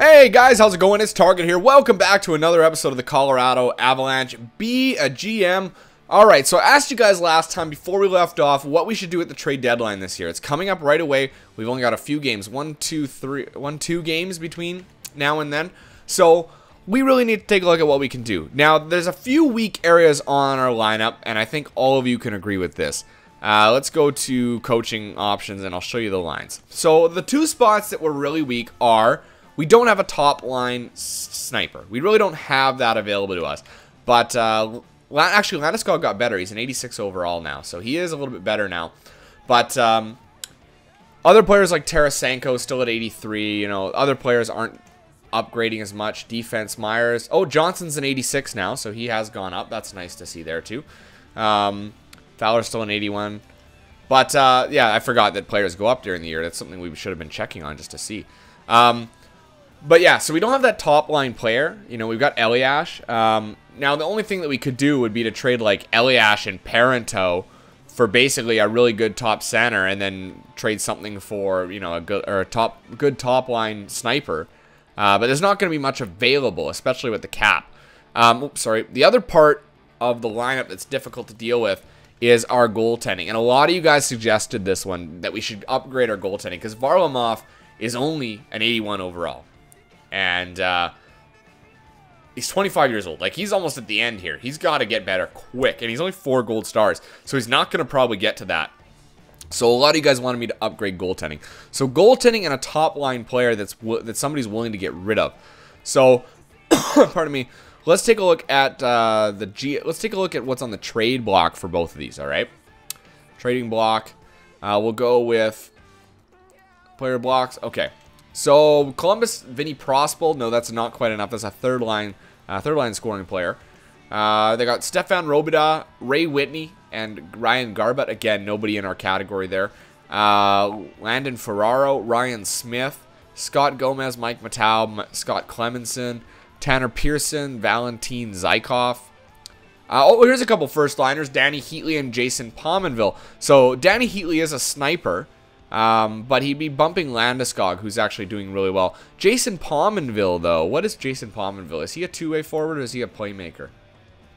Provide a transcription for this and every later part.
Hey guys, how's it going? It's Target here. Welcome back to another episode of the Colorado Avalanche. Be a GM. Alright, so I asked you guys last time before we left off what we should do at the trade deadline this year. It's coming up right away. We've only got a few games. two games between now and then. So we really need to take a look at what we can do. Now, there's a few weak areas on our lineup, and I think all of you can agree with this. Let's go to coaching options, and I'll show you the lines. So the two spots that were really weak are... we don't have a top-line sniper. We really don't have that available to us. But, actually, Landeskog got better. He's an 86 overall now, so he is a little bit better now. But, other players like Tarasenko still at 83. You know, other players aren't upgrading as much. Defense, Myers. Oh, Johnson's an 86 now, so he has gone up. That's nice to see there, too. Fowler's still an 81. But, yeah, I forgot that players go up during the year. That's something we should have been checking on just to see. But yeah, so we don't have that top line player. You know, we've got Eliash. Now, the only thing that we could do would be to trade like Eliash and Parento for basically a really good top center, and then trade something for, you know, a good top line sniper. But there's not going to be much available, especially with the cap. Oops, sorry. The other part of the lineup that's difficult to deal with is our goaltending, and a lot of you guys suggested this one, that we should upgrade our goaltending because Varlamov is only an 81 overall. And he's 25 years old. Like, he's almost at the end here. He's got to get better quick. And he's only 4 gold stars. So he's not going to probably get to that. So a lot of you guys wanted me to upgrade goaltending. So goaltending and a top-line player that somebody's willing to get rid of. So, pardon me. Let's take a look at let's take a look at what's on the trade block for both of these, all right? Trading block. We'll go with player blocks. Okay. So, Columbus, Vinny Prospel. No, that's not quite enough. That's a third line scoring player. They got Stefan Robida, Ray Whitney, and Ryan Garbutt. Again, nobody in our category there. Landon Ferraro, Ryan Smith, Scott Gomez, Mike Matau, Scott Clemenson, Tanner Pearson, Valentin Zykov. Oh, here's a couple first-liners, Danny Heatley and Jason Pominville. So, Danny Heatley is a sniper. But he'd be bumping Landeskog, who's actually doing really well. Jason Pominville, though. What is Jason Pominville? Is he a two-way forward or is he a playmaker?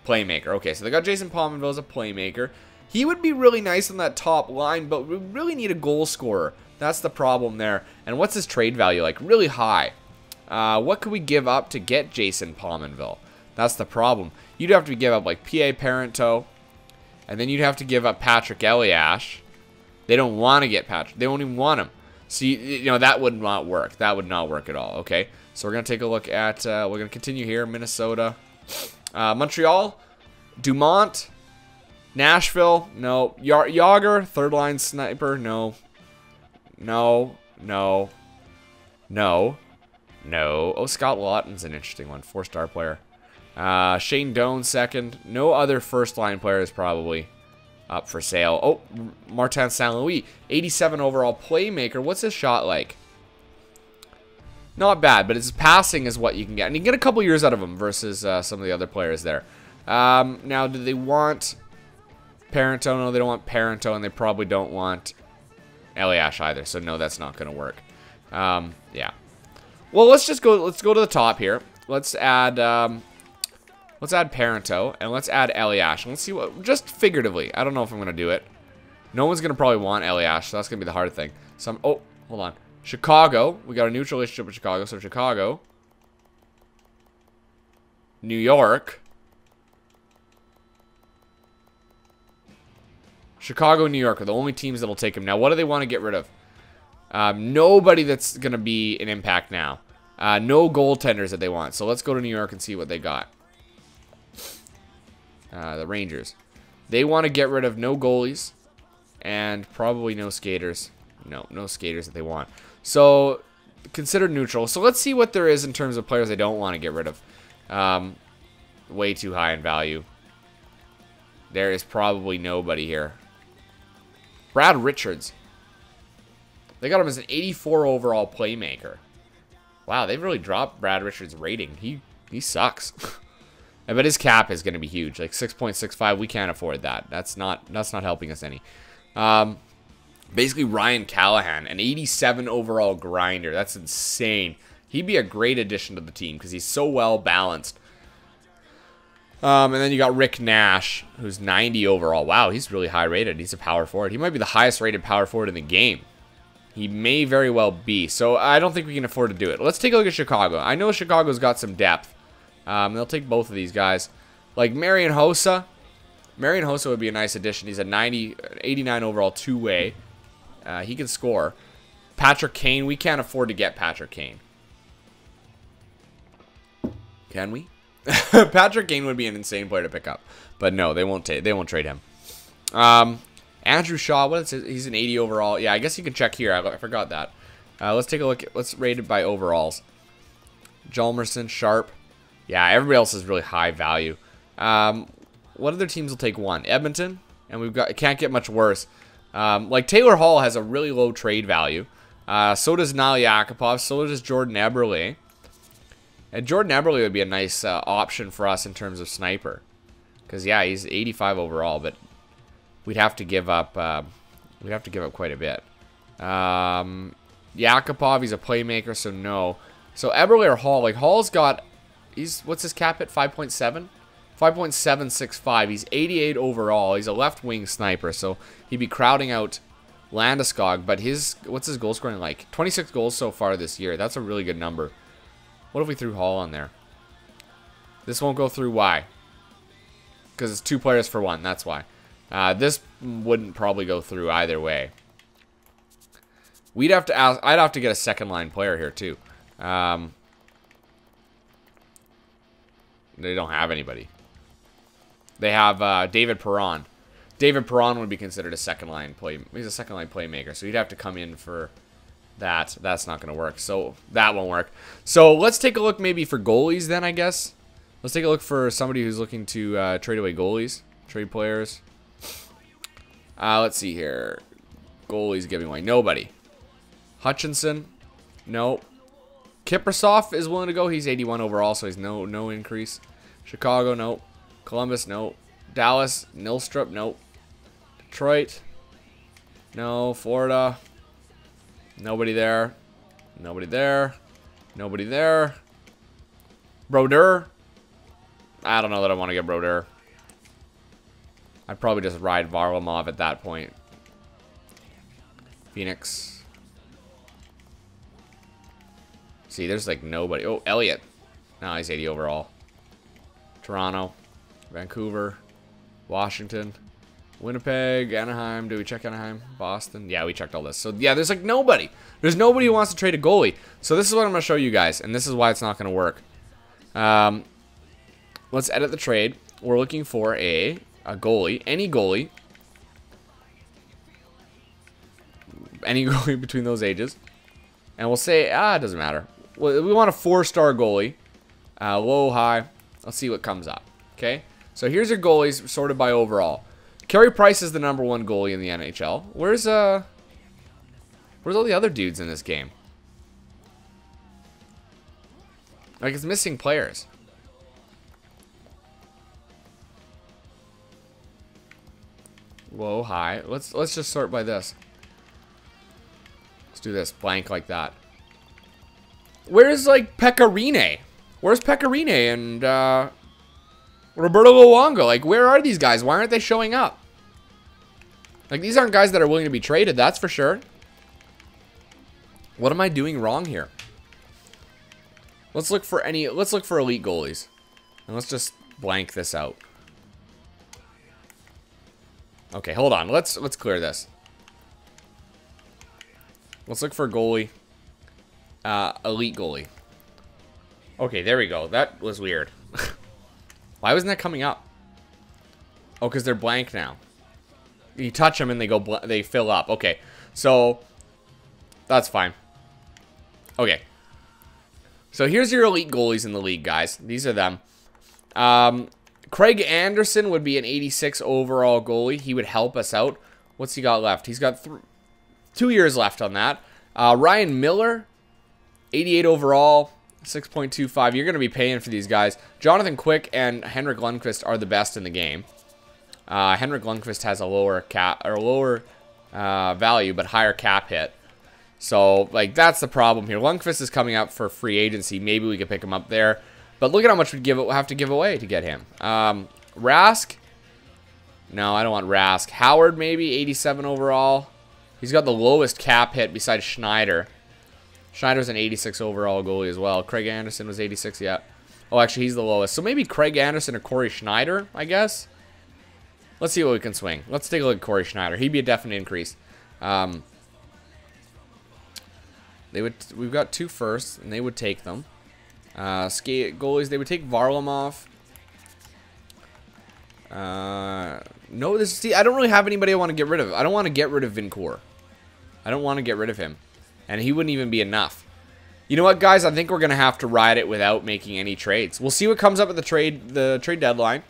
Playmaker. Okay, so they got Jason Pominville as a playmaker. He would be really nice on that top line, but we really need a goal scorer. That's the problem there. And what's his trade value like? Really high. What could we give up to get Jason Pominville? That's the problem. You'd have to give up like P.A. Parento, and then you'd have to give up Patrick Eliash. They don't want to get Patrick. They don't even want him. So, you know, that would not work. That would not work at all, okay? So, we're going to take a look at, we're going to continue here. Minnesota. Montreal. Dumont. Nashville. No. Yager. Third line sniper. No. No. No. No. No. Oh, Scott Lawton's an interesting one. 4-star player. Shane Doan, second. No other first line players probably up for sale. Oh, Martin St. Louis, 87 overall playmaker. What's his shot like? Not bad, but his passing is what you can get. And you can get a couple years out of him versus some of the other players there. Now, do they want Parento? No, they don't want Parento, and they probably don't want Eliash either. So, no, that's not going to work. Yeah. Well, let's go to the top here. Let's add Parento, and let's add Eliash. Let's see what, just figuratively. I don't know if I'm going to do it. No one's going to probably want Eliash, so that's going to be the hard thing. Oh, hold on. Chicago. We got a neutral relationship with Chicago, so Chicago. New York. Chicago and New York are the only teams that will take him. Now, what do they want to get rid of? Nobody that's going to be an impact now. No goaltenders that they want. So let's go to New York and see what they got. The Rangers. They want to get rid of no goalies and probably no skaters. No skaters that they want. So, consider neutral. So, let's see what there is in terms of players they don't want to get rid of. Way too high in value. There is probably nobody here. Brad Richards. They got him as an 84 overall playmaker. Wow, they've really dropped Brad Richards' rating. He sucks. But his cap is going to be huge, like 6.65. We can't afford that. That's not helping us any. Basically, Ryan Callahan, an 87 overall grinder. That's insane. He'd be a great addition to the team because he's so well balanced. And then you got Rick Nash, who's 90 overall. Wow, he's really high rated. He's a power forward. He might be the highest rated power forward in the game. He may very well be. So I don't think we can afford to do it. Let's take a look at Chicago. I know Chicago's got some depth. They'll take both of these guys. Like Marian Hossa. Marian Hossa would be a nice addition. He's a 89 overall two-way. He can score. Patrick Kane. We can't afford to get Patrick Kane. Can we? Patrick Kane would be an insane player to pick up, but no, they won't trade him. Andrew Shaw, what is his? He's an 80 overall. Yeah, I guess you can check here. I forgot that. Let's take a look. Let's rate it by overalls. Jalmerson, Sharp. Yeah, everybody else is really high value. What other teams will take one? Edmonton, and we've got. It can't get much worse. Like Taylor Hall has a really low trade value. So does Nail Yakupov. So does Jordan Eberle. And Jordan Eberle would be a nice option for us in terms of sniper. Because, yeah, he's 85 overall, but we'd have to give up quite a bit. Yakupov, he's a playmaker, so no. So Eberle or Hall, like Hall's got, what's his cap hit? 5.7? 5.765. He's 88 overall. He's a left wing sniper, so he'd be crowding out Landeskog, but what's his goal scoring like? 26 goals so far this year. That's a really good number. What if we threw Hall on there? This won't go through. Why? Because it's 2 players for 1. That's why. This wouldn't probably go through either way. We'd have to ask. I'd have to get a second line player here too. They don't have anybody. They have David Perron. David Perron would be considered a second line play. He's a second line playmaker, so he'd have to come in for. That's not going to work. So that won't work. So let's take a look maybe for goalies then, I guess. Let's take a look for somebody who's looking to trade away goalies. Trade players. Let's see here. Goalies giving away. Nobody. Hutchinson. Nope. Kiprasov is willing to go. He's 81 overall, so he's no increase. Chicago, nope. Columbus, nope. Dallas, Nilstrup, nope. Detroit. No. Florida. Nobody there. Nobody there. Nobody there. Brodeur. I don't know that I want to get Brodeur. I'd probably just ride Varlamov at that point. Phoenix. See, there's like nobody. Oh, Elliott. No, he's 80 overall. Toronto. Vancouver. Washington. Winnipeg, Anaheim. Do we check Anaheim? Boston. Yeah, we checked all this. So, yeah, there's like nobody. There's nobody who wants to trade a goalie. So, this is what I'm going to show you guys. And this is why it's not going to work. Let's edit the trade. We're looking for a goalie. Any goalie. Any goalie between those ages. And we'll say, it doesn't matter. We want a 4-star goalie. Low, high. Let's see what comes up. Okay? So, here's your goalies sorted by overall. Carey Price is the #1 goalie in the NHL. Where's all the other dudes in this game? Like, it's missing players. Low, high. Let's just sort by this. Let's do this blank like that. Where's like Pecorine? Where's Pecorine and Roberto Luongo? Like, where are these guys? Why aren't they showing up? Like, these aren't guys that are willing to be traded, that's for sure. What am I doing wrong here? Let's look for elite goalies. And let's just blank this out. Okay, hold on. Let's clear this. Let's look for a goalie. Elite goalie. Okay, there we go. That was weird. Why wasn't that coming up? Oh, because they're blank now. You touch them and they fill up. Okay, so that's fine. Okay. So here's your elite goalies in the league, guys. These are them. Craig Anderson would be an 86 overall goalie. He would help us out. What's he got left? He's got 2 years left on that. Ryan Miller, 88 overall, 6.25. You're going to be paying for these guys. Jonathan Quick and Henrik Lundqvist are the best in the game. Henrik Lundqvist has a lower value, but higher cap hit. So, like, that's the problem here. Lundqvist is coming up for free agency. Maybe we could pick him up there. But look at how much we'd have to give away to get him. Rask? No, I don't want Rask. Howard, maybe, 87 overall. He's got the lowest cap hit besides Schneider. Schneider's an 86 overall goalie as well. Craig Anderson was 86, yeah. Oh, actually, he's the lowest. So maybe Craig Anderson or Corey Schneider, I guess. Let's see what we can swing. Let's take a look at Corey Schneider. He'd be a definite increase. We've got 2 firsts, and they would take them. Goalies, they would take Varlamov. No, see, I don't really have anybody I want to get rid of. I don't want to get rid of Vincourt. I don't want to get rid of him. And he wouldn't even be enough. You know what, guys? I think we're going to have to ride it without making any trades. We'll see what comes up at the trade deadline.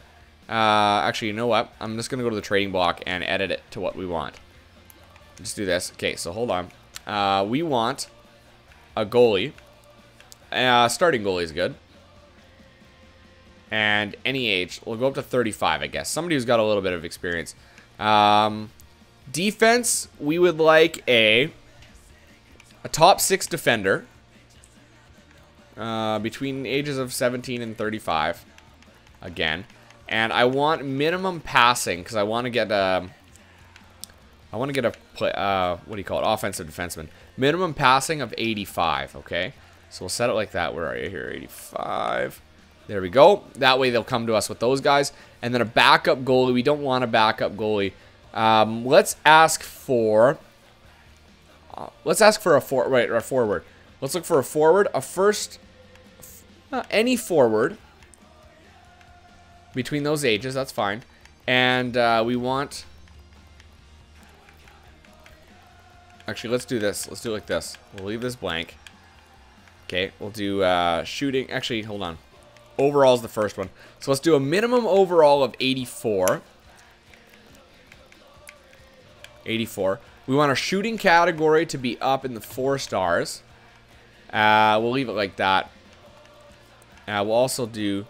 Actually, you know what? I'm just going to go to the trading block and edit it to what we want. Let's do this. Okay, so hold on. We want a goalie. Starting goalie is good. And any age. We'll go up to 35, I guess. Somebody who's got a little bit of experience. Defense, we would like a top 6 defender. Between ages of 17 and 35. Again. And I want minimum passing, because I want to get a... what do you call it? Offensive defenseman. Minimum passing of 85, okay? So we'll set it like that. Where are you here? 85. There we go. That way they'll come to us with those guys. And then a backup goalie. We don't want a backup goalie. Let's ask for a forward. Let's look for a forward. A first... any forward. Between those ages. That's fine. And we want... Actually, let's do this. Let's do it like this. We'll leave this blank. Okay, we'll do shooting. Actually, hold on. Overall is the first one. So let's do a minimum overall of 84. 84. We want our shooting category to be up in the 4 stars. We'll leave it like that. We'll also do...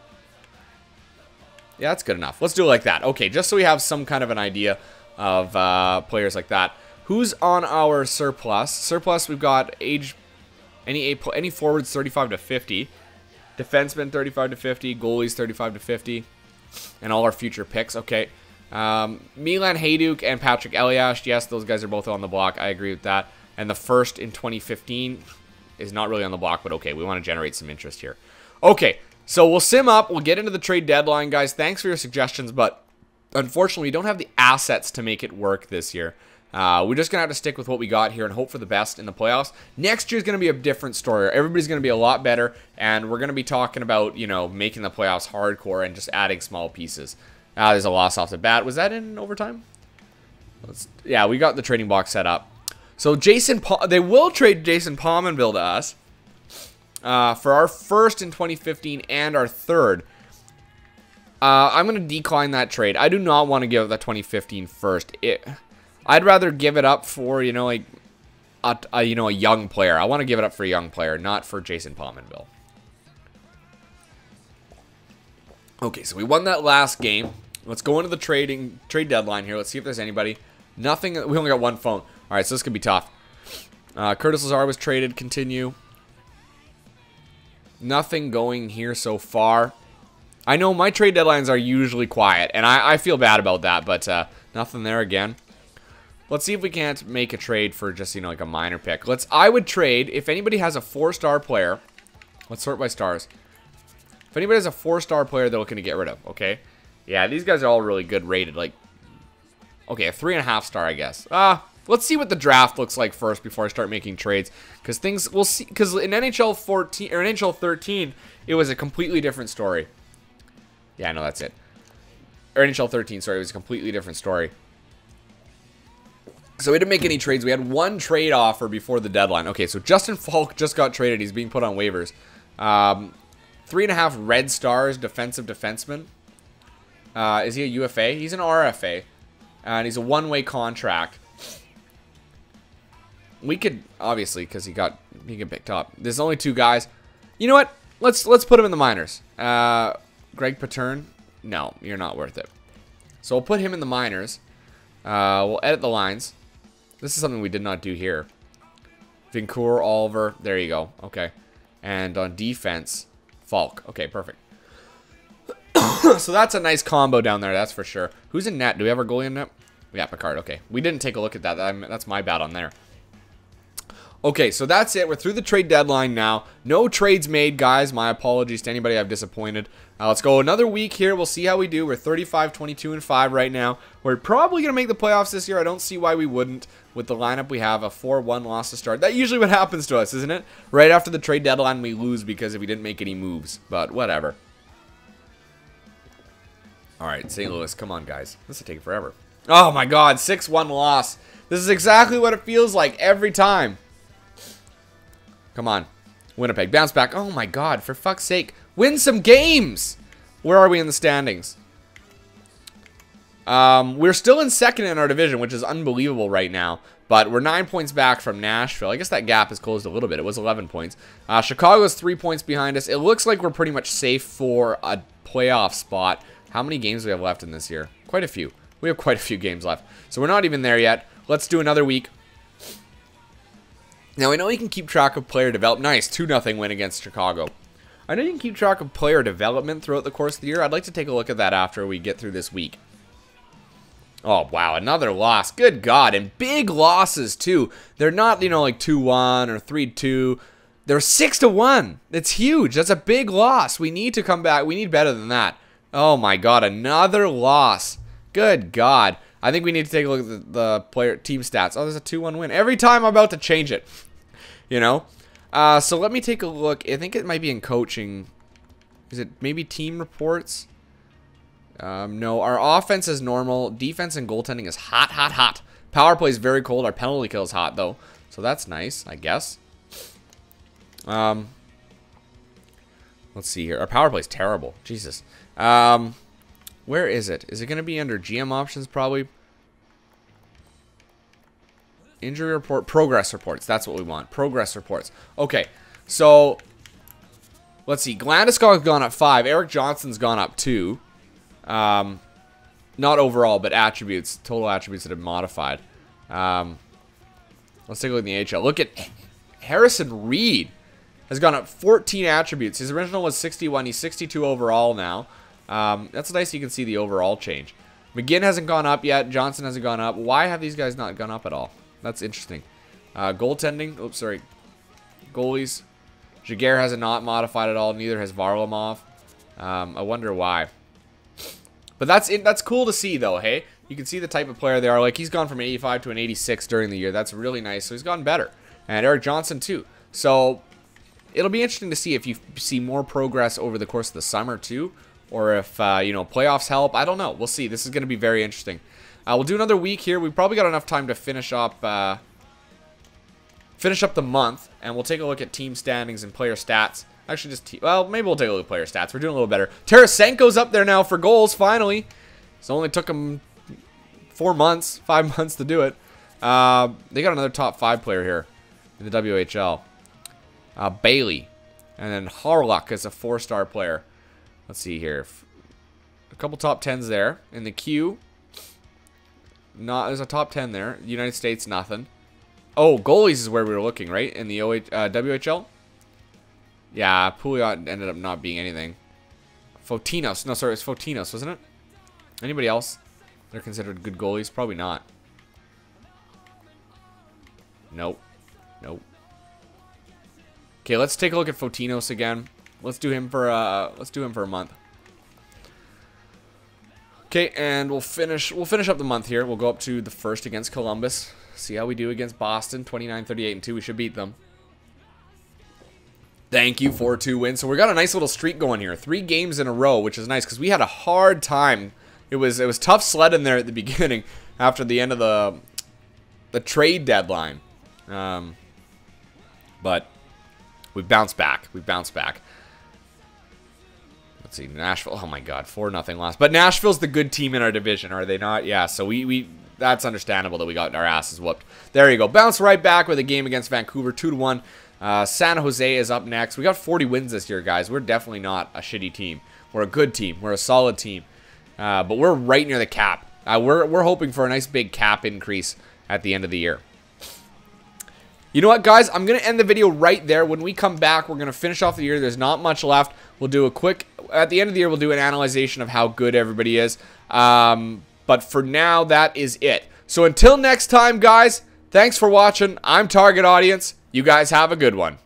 Yeah, that's good enough. Let's do it like that. Okay, just so we have some kind of an idea of players like that. Who's on our surplus? Surplus, we've got age... Any forwards 35 to 50. Defensemen 35 to 50. Goalies 35 to 50. And all our future picks. Okay. Milan Hajduk and Patrick Elias. Yes, those guys are both on the block. I agree with that. And the first in 2015 is not really on the block, but okay, we want to generate some interest here. Okay, so we'll sim up. We'll get into the trade deadline, guys. Thanks for your suggestions, but unfortunately, we don't have the assets to make it work this year. We're just going to have to stick with what we got here and hope for the best in the playoffs. Next year's going to be a different story. Everybody's going to be a lot better, and we're going to be talking about, you know, making the playoffs hardcore and just adding small pieces. There's a loss off the bat. Was that in overtime? Yeah, we got the trading box set up. So they will trade Jason Pominville to us for our first in 2015 and our third. I'm going to decline that trade. I do not want to give up that 2015 first. I'd rather give it up for, you know, like a young player. I want to give it up for a young player, not for Jason Pominville. Okay, so we won that last game. Let's go into the trade deadline here. Let's see if there's anybody. Nothing. We only got one phone. All right, so this could be tough. Curtis Lazar was traded. Continue. Nothing going here so far. I know my trade deadlines are usually quiet, and I feel bad about that, but nothing there again. Let's see if we can't make a trade for just, you know, like a minor pick. I would trade, if anybody has a 4-star player. Let's sort by stars. If anybody has a 4-star player they're looking to get rid of, okay? Yeah, these guys are all really good rated. Like, okay, a 3.5 star, I guess. Let's see what the draft looks like first before I start making trades. Because we'll see, because in NHL 14, or NHL 13, it was a completely different story. Yeah, I know that's it. Or NHL 13, sorry, it was a completely different story. So we didn't make any trades. We had one trade offer before the deadline. Okay, so Justin Falk just got traded. He's being put on waivers. 3.5 red stars, defensive defenseman. Is he a UFA? He's an RFA. And he's a one-way contract. We could, obviously, because he got picked up. There's only 2 guys. You know what? Let's put him in the minors. Greg Patern? No, you're not worth it. So we'll put him in the minors. We'll edit the lines. This is something we did not do here. Vincourt, Oliver. There you go. Okay. And on defense, Falk. Okay, perfect. So that's a nice combo down there, that's for sure. Who's in net? Do we have our goalie in net? We got Picard. Okay. We didn't take a look at that. That's my bad on there. Okay, so that's it. We're through the trade deadline now. No trades made, guys. My apologies to anybody I've disappointed. Let's go another week here. We'll see how we do. We're 35, 22, and 5 right now. We're probably going to make the playoffs this year. I don't see why we wouldn't. With the lineup we have, a 4-1 loss to start. That's usually what happens to us, isn't it? Right after the trade deadline, we lose because we didn't make any moves. But whatever. All right, St. Louis. Come on, guys. This will take forever. Oh, my God. 6-1 loss. This is exactly what it feels like every time. Come on. Winnipeg. Bounce back. Oh, my God. For fuck's sake. Win some games. Where are we in the standings? We're still in second in our division, which is unbelievable right now. But we're 9 points back from Nashville. I guess that gap has closed a little bit. It was 11 points. Chicago's 3 points behind us. It looks like we're pretty much safe for a playoff spot. How many games do we have left in this year? Quite a few. We have quite a few games left. So we're not even there yet. Let's do another week. Now, I know you can keep track of player development. Nice, 2-0 win against Chicago. I know you can keep track of player development throughout the course of the year. I'd like to take a look at that after we get through this week. Oh, wow, another loss. Good God, and big losses, too. They're not, you know, like 2-1 or 3-2. They're 6-1. It's huge. That's a big loss. We need to come back. We need better than that. Oh, my God, another loss. Good God. I think we need to take a look at the player team stats. Oh, there's a 2-1 win. Every time I'm about to change it, you know? So let me take a look. I think it might be in coaching. Is it maybe team reports? No, our offense is normal. Defense and goaltending is hot, hot, hot. Power play is very cold. Our penalty kill is hot, though. So that's nice, I guess. Let's see here. Our power play is terrible. Jesus. Where is it? Is it going to be under GM options, probably? Injury report. Progress reports. That's what we want. Progress reports. Okay. So, let's see. Glandeskog's gone up 5. Eric Johnson's gone up 2. Not overall, but attributes. Total attributes that have modified. Let's take a look at the AHL. Look at Harrison Reed. Has gone up 14 attributes. His original was 61. He's 62 overall now. That's nice. You can see the overall change. McGinn hasn't gone up yet. Johnson hasn't gone up. Why have these guys not gone up at all? That's interesting. Goaltending. Oops, sorry. Goalies. Jaguar hasn't not modified at all. Neither has Varlamov. I wonder why. But that's cool to see, though, hey? You can see the type of player they are. Like, he's gone from an 85 to an 86 during the year. That's really nice. So he's gotten better. And Eric Johnson, too. So it'll be interesting to see if you see more progress over the course of the summer, too. Or if, you know, playoffs help. I don't know. We'll see. This is going to be very interesting. We'll do another week here. We've probably got enough time to finish up the month. And we'll take a look at team standings and player stats. Actually, well, maybe we'll take a look at player stats. We're doing a little better. Tarasenko's up there now for goals, finally. It only took him 5 months to do it. They got another top 5 player here in the WHL. Bailey. And then Harlock is a 4-star player. Let's see here. A couple top 10s there. In the queue, there's a top 10 there. United States, nothing. Oh, goalies is where we were looking, right? In the WHL? Yeah, Pouliot ended up not being anything. Fotinos. No, sorry, it was Fotinos, wasn't it? Anybody else? They're considered good goalies? Probably not. Nope. Nope. Okay, let's take a look at Fotinos again. Let's do him for a month. Okay, and we'll finish up the month here. We'll go up to the 1st against Columbus. See how we do against Boston. 29, 38, and 2. We should beat them. Thank you, 4-2 win. So we got a nice little streak going here. 3 games in a row, which is nice because we had a hard time. It was tough sledding there at the beginning after the end of the trade deadline. But we bounced back. Let's see, Nashville. Oh my God, 4-0 loss. But Nashville's the good team in our division, are they not? Yeah. So that's understandable that we got our asses whooped. There you go. Bounce right back with a game against Vancouver, 2-1. San Jose is up next. We got 40 wins this year, guys. We're definitely not a shitty team. We're a good team. We're a solid team. But we're right near the cap. We're hoping for a nice big cap increase at the end of the year. You know what, guys? I'm going to end the video right there. When we come back, we're going to finish off the year. There's not much left. We'll do a quick, at the end of the year, we'll do an analyzation of how good everybody is. But for now, that is it. So until next time, guys, thanks for watching. I'm Target Audience. You guys have a good one.